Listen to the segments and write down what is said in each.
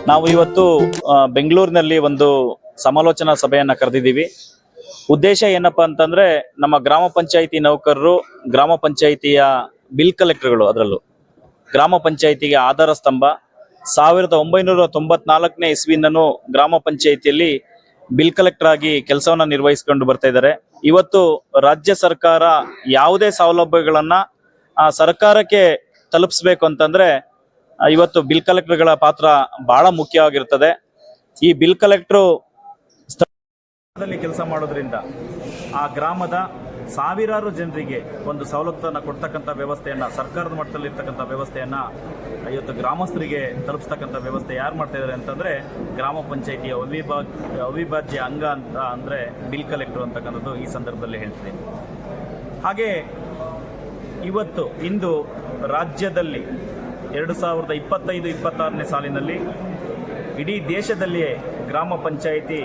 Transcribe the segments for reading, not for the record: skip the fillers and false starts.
ನಾವು ಇವತ್ತು ಬೆಂಗಳೂರಿನಲ್ಲಿ ಒಂದು ಸಮಾಲೋಚನಾ ಸಭೆಯನ್ನ ಕರೆದಿದ್ದೀವಿ. ಉದ್ದೇಶ ಏನಪ್ಪಾ ಅಂತಂದ್ರೆ ನಮ್ಮ ಗ್ರಾಮ ಪಂಚಾಯಿತಿ ನೌಕರರು, ಗ್ರಾಮ ಪಂಚಾಯಿತಿಯ ಬಿಲ್ ಕಲೆಕ್ಟರ್ಗಳು, ಅದರಲ್ಲೂ ಗ್ರಾಮ ಪಂಚಾಯಿತಿಗೆ ಆಧಾರ ಸ್ತಂಭ 1994ನೇ ಇಸ್ವಿನೂ ಗ್ರಾಮ ಪಂಚಾಯಿತಿಯಲ್ಲಿ ಬಿಲ್ ಕಲೆಕ್ಟರ್ ಆಗಿ ಕೆಲಸವನ್ನ ನಿರ್ವಹಿಸಿಕೊಂಡು ಬರ್ತಾ ಇದ್ದಾರೆ. ಇವತ್ತು ರಾಜ್ಯ ಸರ್ಕಾರ ಯಾವುದೇ ಸೌಲಭ್ಯಗಳನ್ನ ಸರ್ಕಾರಕ್ಕೆ ತಲುಪಿಸ್ಬೇಕು ಅಂತಂದ್ರೆ ಇವತ್ತು ಬಿಲ್ ಕಲೆಕ್ಟರ್ಗಳ ಪಾತ್ರ ಬಹಳ ಮುಖ್ಯವಾಗಿರ್ತದೆ. ಈ ಬಿಲ್ ಕಲೆಕ್ಟರ್ ಸ್ಥಳದಲ್ಲಿ ಕೆಲಸ ಮಾಡೋದ್ರಿಂದ ಆ ಗ್ರಾಮದ ಸಾವಿರಾರು ಜನರಿಗೆ ಒಂದು ಸವಲತ್ತನ್ನು ಕೊಡ್ತಕ್ಕಂಥ ವ್ಯವಸ್ಥೆಯನ್ನ, ಸರ್ಕಾರದ ಮಟ್ಟದಲ್ಲಿ ಇರ್ತಕ್ಕಂಥ ವ್ಯವಸ್ಥೆಯನ್ನ ಇವತ್ತು ಗ್ರಾಮಸ್ಥರಿಗೆ ತಲುಪಿಸ್ತಕ್ಕಂಥ ವ್ಯವಸ್ಥೆ ಯಾರು ಮಾಡ್ತಾ ಇದ್ದಾರೆ ಅಂತಂದ್ರೆ ಗ್ರಾಮ ಪಂಚಾಯಿತಿಯ ಅವಿಭಾಜ್ಯ ಅಂಗ ಅಂತ ಅಂದ್ರೆ ಬಿಲ್ ಕಲೆಕ್ಟರ್ ಅಂತಕ್ಕಂಥದ್ದು ಈ ಸಂದರ್ಭದಲ್ಲಿ ಹೇಳ್ತೀನಿ. ಹಾಗೆ ಇಂದು ರಾಜ್ಯದಲ್ಲಿ 2025-26ನೇ ಸಾಲಿನಲ್ಲಿ ಇಡೀ ದೇಶದಲ್ಲಿಯೇ ಗ್ರಾಮ ಪಂಚಾಯಿತಿ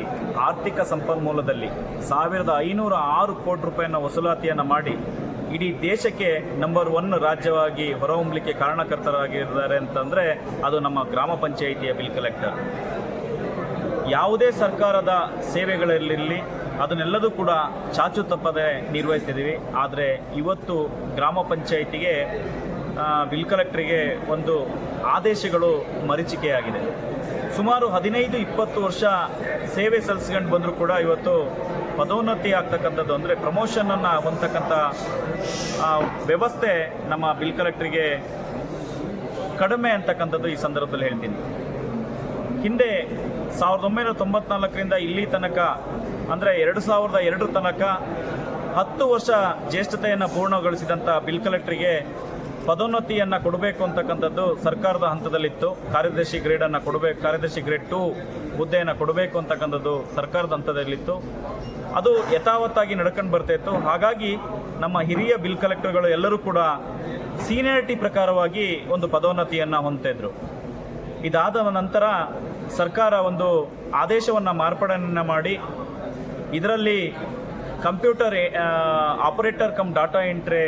ಆರ್ಥಿಕ ಸಂಪನ್ಮೂಲದಲ್ಲಿ 1506 ಕೋಟಿ ರೂಪಾಯಿನ ವಸೂಲಾತಿಯನ್ನು ಮಾಡಿ ಇಡೀ ದೇಶಕ್ಕೆ ನಂಬರ್ 1 ರಾಜ್ಯವಾಗಿ ಹೊರಹೊಮ್ಮಲಿಕ್ಕೆ ಕಾರಣಕರ್ತರಾಗಿದ್ದಾರೆ ಅಂತಂದ್ರೆ ಅದು ನಮ್ಮ ಗ್ರಾಮ ಪಂಚಾಯಿತಿಯ ಬಿಲ್ ಕಲೆಕ್ಟರ್. ಯಾವುದೇ ಸರ್ಕಾರದ ಸೇವೆಗಳಿರಲಿ ಅದನ್ನೆಲ್ಲದೂ ಕೂಡ ಚಾಚು ತಪ್ಪದೆ ನಿರ್ವಹಿಸ್ತಿದ್ದೀವಿ. ಆದರೆ ಇವತ್ತು ಗ್ರಾಮ ಪಂಚಾಯಿತಿಗೆ ಬಿಲ್ ಕಲೆಕ್ಟರಿಗೆ ಒಂದು ಆದೇಶಗಳು ಮರೀಚಿಕೆಯಾಗಿದೆ. ಸುಮಾರು 15-20 ವರ್ಷ ಸೇವೆ ಸಲ್ಲಿಸ್ಕೊಂಡು ಬಂದರೂ ಕೂಡ ಇವತ್ತು ಪದೋನ್ನತಿ ಆಗ್ತಕ್ಕಂಥದ್ದು ಅಂದರೆ ಪ್ರಮೋಷನನ್ನು ಹೊಂದತಕ್ಕಂಥ ವ್ಯವಸ್ಥೆ ನಮ್ಮ ಬಿಲ್ ಕಲೆಕ್ಟರಿಗೆ ಕಡಿಮೆ ಅಂತಕ್ಕಂಥದ್ದು ಈ ಸಂದರ್ಭದಲ್ಲಿ ಹೇಳ್ತೀನಿ. ಹಿಂದೆ 1994ರಿಂದ ಇಲ್ಲಿ ತನಕ ಅಂದರೆ 2002 ತನಕ 10 ವರ್ಷ ಜ್ಯೇಷ್ಠತೆಯನ್ನು ಪೂರ್ಣಗೊಳಿಸಿದಂಥ ಬಿಲ್ ಕಲೆಕ್ಟರಿಗೆ ಪದೋನ್ನತಿಯನ್ನು ಕೊಡಬೇಕು ಅಂತಕ್ಕಂಥದ್ದು ಸರ್ಕಾರದ ಹಂತದಲ್ಲಿತ್ತು. ಕಾರ್ಯದರ್ಶಿ ಗ್ರೇಡನ್ನು ಕೊಡಬೇಕು, ಕಾರ್ಯದರ್ಶಿ ಗ್ರೇಡ್ 2 ಹುದ್ದೆಯನ್ನು ಕೊಡಬೇಕು ಅಂತಕ್ಕಂಥದ್ದು ಸರ್ಕಾರದ ಹಂತದಲ್ಲಿತ್ತು. ಅದು ಯಥಾವತ್ತಾಗಿ ನಡ್ಕೊಂಡು ಬರ್ತಾ ಇತ್ತು. ಹಾಗಾಗಿ ನಮ್ಮ ಹಿರಿಯ ಬಿಲ್ ಕಲೆಕ್ಟರ್ಗಳು ಎಲ್ಲರೂ ಕೂಡ ಸೀನಿಯಾರಿಟಿ ಪ್ರಕಾರವಾಗಿ ಒಂದು ಪದೋನ್ನತಿಯನ್ನು ಹೊಂದ್ತಿದ್ರು. ಇದಾದ ನಂತರ ಸರ್ಕಾರ ಒಂದು ಆದೇಶವನ್ನು ಮಾರ್ಪಾಡನ್ನು ಮಾಡಿ ಇದರಲ್ಲಿ computer operator come data entry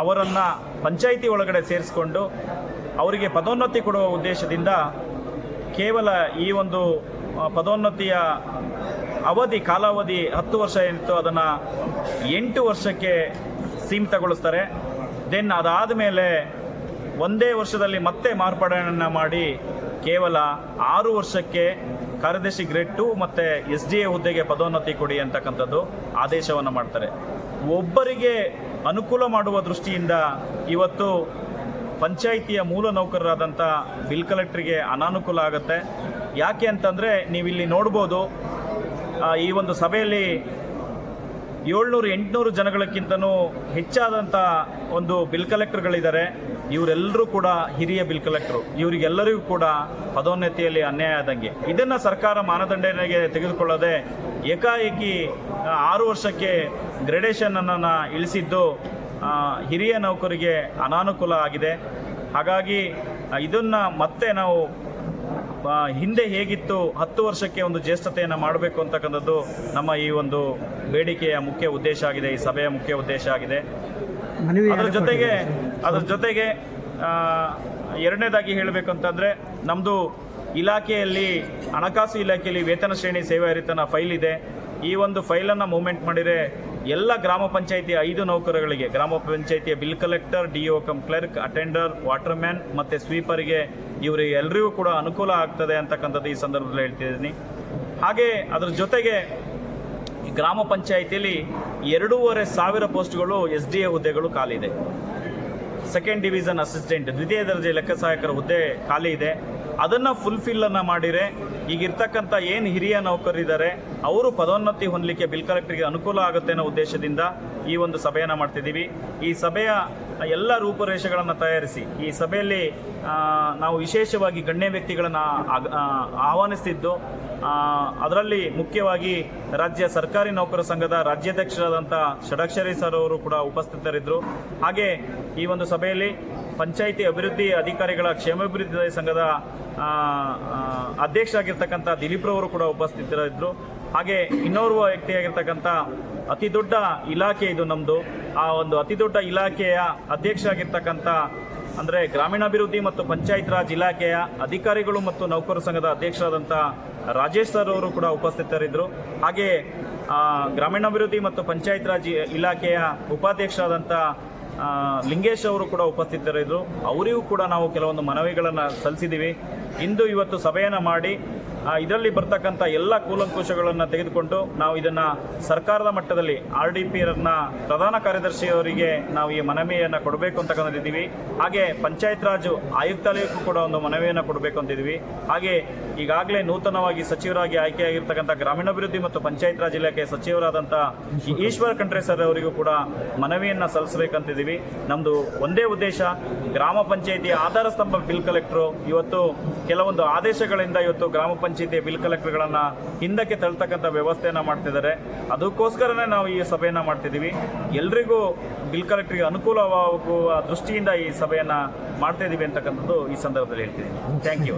ಅವರನ್ನು ಪಂಚಾಯಿತಿ ಒಳಗಡೆ ಸೇರಿಸಿಕೊಂಡು ಅವರಿಗೆ ಪದೋನ್ನತಿ ಕೊಡುವ ಉದ್ದೇಶದಿಂದ ಕೇವಲ ಈ ಒಂದು ಪದೋನ್ನತಿಯ ಕಾಲಾವಧಿ 10 ವರ್ಷ ಏನಿತ್ತು ಅದನ್ನು 8 ವರ್ಷಕ್ಕೆ ಸೀಮಿತಗೊಳಿಸ್ತಾರೆ. ದೆನ್ ಅದಾದ ಮೇಲೆ ಒಂದೇ ವರ್ಷದಲ್ಲಿ ಮತ್ತೆ ಮಾರ್ಪಾಡನ್ನು ಮಾಡಿ ಕೇವಲ 6 ವರ್ಷಕ್ಕೆ ಕಾರ್ಯದರ್ಶಿ ಗ್ರೇಡ್ 2 ಮತ್ತು SDA ಹುದ್ದೆಗೆ ಪದೋನ್ನತಿ ಕೊಡಿ ಅಂತಕ್ಕಂಥದ್ದು ಆದೇಶವನ್ನು ಮಾಡ್ತಾರೆ. ಒಬ್ಬರಿಗೆ ಅನುಕೂಲ ಮಾಡುವ ದೃಷ್ಟಿಯಿಂದ ಇವತ್ತು ಪಂಚಾಯಿತಿಯ ಮೂಲ ನೌಕರರಾದಂಥ ಬಿಲ್ ಕಲೆಕ್ಟರ್ಗೆ ಅನಾನುಕೂಲ ಆಗುತ್ತೆ. ಯಾಕೆ ಅಂತಂದರೆ ನೀವಿಲ್ಲಿ ನೋಡ್ಬೋದು, ಈ ಒಂದು ಸಭೆಯಲ್ಲಿ 700-800 ಜನಗಳಕ್ಕಿಂತನೂ ಹೆಚ್ಚಾದಂಥ ಒಂದು ಬಿಲ್ ಕಲೆಕ್ಟರ್ಗಳಿದ್ದಾರೆ. ಇವರೆಲ್ಲರೂ ಕೂಡ ಹಿರಿಯ ಬಿಲ್ ಕಲೆಕ್ಟರು. ಇವರಿಗೆಲ್ಲರಿಗೂ ಕೂಡ ಪದೋನ್ನತಿಯಲ್ಲಿ ಅನ್ಯಾಯ ಆದಂಗೆ. ಇದನ್ನು ಸರ್ಕಾರ ಮಾನದಂಡನೆಗೆ ತೆಗೆದುಕೊಳ್ಳದೆ ಏಕಾಏಕಿ 6 ವರ್ಷಕ್ಕೆ ಗ್ರೇಡೇಷನನ್ನು ಇಳಿಸಿದ್ದು ಹಿರಿಯ ನೌಕರಿಗೆ ಅನಾನುಕೂಲ ಆಗಿದೆ. ಹಾಗಾಗಿ ಇದನ್ನು ಮತ್ತೆ ನಾವು ಹಿಂದೆ ಹೇಗಿತ್ತು 10 ವರ್ಷಕ್ಕೆ ಒಂದು ಜ್ಯೇಷ್ಠತೆಯನ್ನು ಮಾಡಬೇಕು ಅಂತಕ್ಕಂಥದ್ದು ನಮ್ಮ ಈ ಒಂದು ಬೇಡಿಕೆಯ ಮುಖ್ಯ ಉದ್ದೇಶ ಆಗಿದೆ, ಈ ಸಭೆಯ ಮುಖ್ಯ ಉದ್ದೇಶ ಆಗಿದೆ. ಅದರ ಜೊತೆಗೆ ಎರಡನೇದಾಗಿ ಹೇಳಬೇಕು ಅಂತಂದರೆ ನಮ್ಮದು ಇಲಾಖೆಯಲ್ಲಿ, ಹಣಕಾಸು ಇಲಾಖೆಯಲ್ಲಿ ವೇತನ ಶ್ರೇಣಿ ಸೇವಾ ಹಿರಿತನ ಫೈಲ್ ಇದೆ. ಈ ಒಂದು ಫೈಲನ್ನು ಮೂವ್ಮೆಂಟ್ ಮಾಡಿದರೆ ಎಲ್ಲ ಗ್ರಾಮ ಪಂಚಾಯಿತಿಯ 5 ನೌಕರಗಳಿಗೆ, ಗ್ರಾಮ ಪಂಚಾಯಿತಿಯ bill collector, DO come clerk, attender, Waterman ಮತ್ತು ಸ್ವೀಪರ್ಗೆ ಇವರಿಗೆ ಎಲ್ಲರಿಗೂ ಕೂಡ ಅನುಕೂಲ ಆಗ್ತದೆ ಅಂತಕ್ಕಂಥದ್ದು ಈ ಸಂದರ್ಭದಲ್ಲಿ ಹೇಳ್ತಿದ್ದೀನಿ. ಹಾಗೆ ಅದರ ಜೊತೆಗೆ ಗ್ರಾಮ ಪಂಚಾಯಿತಿಯಲ್ಲಿ 2,500 ಪೋಸ್ಟ್ಗಳು SDA ಹುದ್ದೆಗಳು ಖಾಲಿ ಇದೆ. ಸೆಕೆಂಡ್ ಡಿವಿಷನ್ ಅಸಿಸ್ಟೆಂಟ್, ದ್ವಿತೀಯ ದರ್ಜೆ ಲೆಕ್ಕ ಸಹಾಯಕರ ಹುದ್ದೆ ಖಾಲಿ ಇದೆ. ಅದನ್ನು ಫುಲ್ಫಿಲ್ಲನ್ನು ಮಾಡಿದರೆ ಈಗಿರ್ತಕ್ಕಂಥ ಏನು ಹಿರಿಯ ನೌಕರರಿದ್ದಾರೆ ಅವರು ಪದೋನ್ನತಿ ಹೊಂದಲಿಕ್ಕೆ ಬಿಲ್ ಕಲೆಕ್ಟರ್ಗೆ ಅನುಕೂಲ ಆಗುತ್ತೆ ಅನ್ನೋ ಉದ್ದೇಶದಿಂದ ಈ ಒಂದು ಸಭೆಯನ್ನು ಮಾಡ್ತಿದ್ದೀವಿ. ಈ ಸಭೆಯ ಎಲ್ಲ ರೂಪುರೇಷೆಗಳನ್ನು ತಯಾರಿಸಿ ಈ ಸಭೆಯಲ್ಲಿ ನಾವು ವಿಶೇಷವಾಗಿ ಗಣ್ಯ ವ್ಯಕ್ತಿಗಳನ್ನು ಆಹ್ವಾನಿಸ್ತಿದ್ದು, ಅದರಲ್ಲಿ ಮುಖ್ಯವಾಗಿ ರಾಜ್ಯ ಸರ್ಕಾರಿ ನೌಕರ ಸಂಘದ ರಾಜ್ಯಾಧ್ಯಕ್ಷರಾದಂಥ ಷಡಕ್ಷರಿ ಸರ್ ಅವರು ಕೂಡ ಉಪಸ್ಥಿತರಿದ್ದರು. ಹಾಗೆ ಈ ಒಂದು ಸಭೆಯಲ್ಲಿ ಪಂಚಾಯಿತಿ ಅಭಿವೃದ್ಧಿ ಅಧಿಕಾರಿಗಳ ಕ್ಷೇಮಾಭಿವೃದ್ಧಿ ಸಂಘದ ಅಧ್ಯಕ್ಷರಾಗಿರ್ತಕ್ಕಂಥ ದಿಲೀಪ್ರವರು ಕೂಡ ಉಪಸ್ಥಿತರಿದ್ದರು. ಹಾಗೆ ಇನ್ನೋರ್ವ ವ್ಯಕ್ತಿಯಾಗಿರ್ತಕ್ಕಂಥ ಅತಿ ದೊಡ್ಡ ಇಲಾಖೆ ಇದು ನಮ್ಮದು. ಆ ಒಂದು ಅತಿ ದೊಡ್ಡ ಇಲಾಖೆಯ ಅಧ್ಯಕ್ಷರಾಗಿರ್ತಕ್ಕಂಥ ಅಂದರೆ ಗ್ರಾಮೀಣಾಭಿವೃದ್ಧಿ ಮತ್ತು ಪಂಚಾಯತ್ ರಾಜ್ ಇಲಾಖೆಯ ಅಧಿಕಾರಿಗಳು ಮತ್ತು ನೌಕರರ ಸಂಘದ ಅಧ್ಯಕ್ಷರಾದಂಥ ರಾಜೇಶ್ ಸರ್ ಅವರು ಕೂಡ ಉಪಸ್ಥಿತರಿದ್ದರು. ಹಾಗೆ ಗ್ರಾಮೀಣಾಭಿವೃದ್ಧಿ ಮತ್ತು ಪಂಚಾಯತ್ ರಾಜ್ ಇಲಾಖೆಯ ಉಪಾಧ್ಯಕ್ಷರಾದಂಥ ಲಿಂಗೇಶ್ ಅವರು ಕೂಡ ಉಪಸ್ಥಿತರಿದ್ದರು. ಅವರಿಗೂ ಕೂಡ ನಾವು ಕೆಲವೊಂದು ಮನವಿಗಳನ್ನು ಸಲ್ಲಿಸಿದ್ದೀವಿ. ಇವತ್ತು ಸಭೆಯನ್ನು ಮಾಡಿ ಇದರಲ್ಲಿ ಬರ್ತಕ್ಕಂಥ ಎಲ್ಲ ಕೂಲಂಕುಷಗಳನ್ನು ತೆಗೆದುಕೊಂಡು ನಾವು ಇದನ್ನು ಸರ್ಕಾರದ ಮಟ್ಟದಲ್ಲಿ RDPRನ ಪ್ರಧಾನ ಕಾರ್ಯದರ್ಶಿಯವರಿಗೆ ನಾವು ಈ ಮನವಿಯನ್ನು ಕೊಡಬೇಕು ಅಂತಕ್ಕಂಥದ್ದಿದ್ದೀವಿ. ಹಾಗೆ ಪಂಚಾಯತ್ ರಾಜ್ ಆಯುಕ್ತಾಲಯಕ್ಕೂ ಕೂಡ ಒಂದು ಮನವಿಯನ್ನು ಕೊಡಬೇಕು ಅಂತಿದ್ದೀವಿ. ಹಾಗೆ ಈಗಾಗಲೇ ನೂತನವಾಗಿ ಸಚಿವರಾಗಿ ಆಯ್ಕೆಯಾಗಿರ್ತಕ್ಕಂಥ ಗ್ರಾಮೀಣಾಭಿವೃದ್ಧಿ ಮತ್ತು ಪಂಚಾಯತ್ ರಾಜ್ ಇಲಾಖೆ ಸಚಿವರಾದಂಥ ಈಶ್ವರ್ ಖಂಡ್ರೆ ಸರ್ ಅವರಿಗೂ ಕೂಡ ಮನವಿಯನ್ನು ಸಲ್ಲಿಸಬೇಕಂತಿದ್ದೀವಿ. ನಮ್ಮದು ಒಂದೇ ಉದ್ದೇಶ, ಗ್ರಾಮ ಪಂಚಾಯಿತಿ ಆಧಾರ ಸ್ತಂಭ ಬಿಲ್ ಕಲೆಕ್ಟರು ಇವತ್ತು ಕೆಲವೊಂದು ಆದೇಶಗಳಿಂದ ಇವತ್ತು ಗ್ರಾಮ ಪಂಚಾಯಿತಿ ಬಿಲ್ ಕಲೆಕ್ಟರ್ಗಳನ್ನು ಹಿಂದಕ್ಕೆ ತಳ್ತಕ್ಕಂಥ ವ್ಯವಸ್ಥೆಯನ್ನು ಮಾಡ್ತಿದ್ದಾರೆ. ಅದಕ್ಕೋಸ್ಕರನೇ ನಾವು ಈ ಸಭೆಯನ್ನು ಮಾಡ್ತಿದ್ದೀವಿ. ಎಲ್ರಿಗೂ ಬಿಲ್ ಕಲೆಕ್ಟರ್ಗೆ ಅನುಕೂಲವಾಗುವ ದೃಷ್ಟಿಯಿಂದ ಈ ಸಭೆಯನ್ನು ಮಾಡ್ತಾ ಇದ್ದೀವಿ ಅಂತಕ್ಕಂಥದ್ದು ಈ ಸಂದರ್ಭದಲ್ಲಿ ಹೇಳ್ತಿದ್ದೀನಿ. Thank you.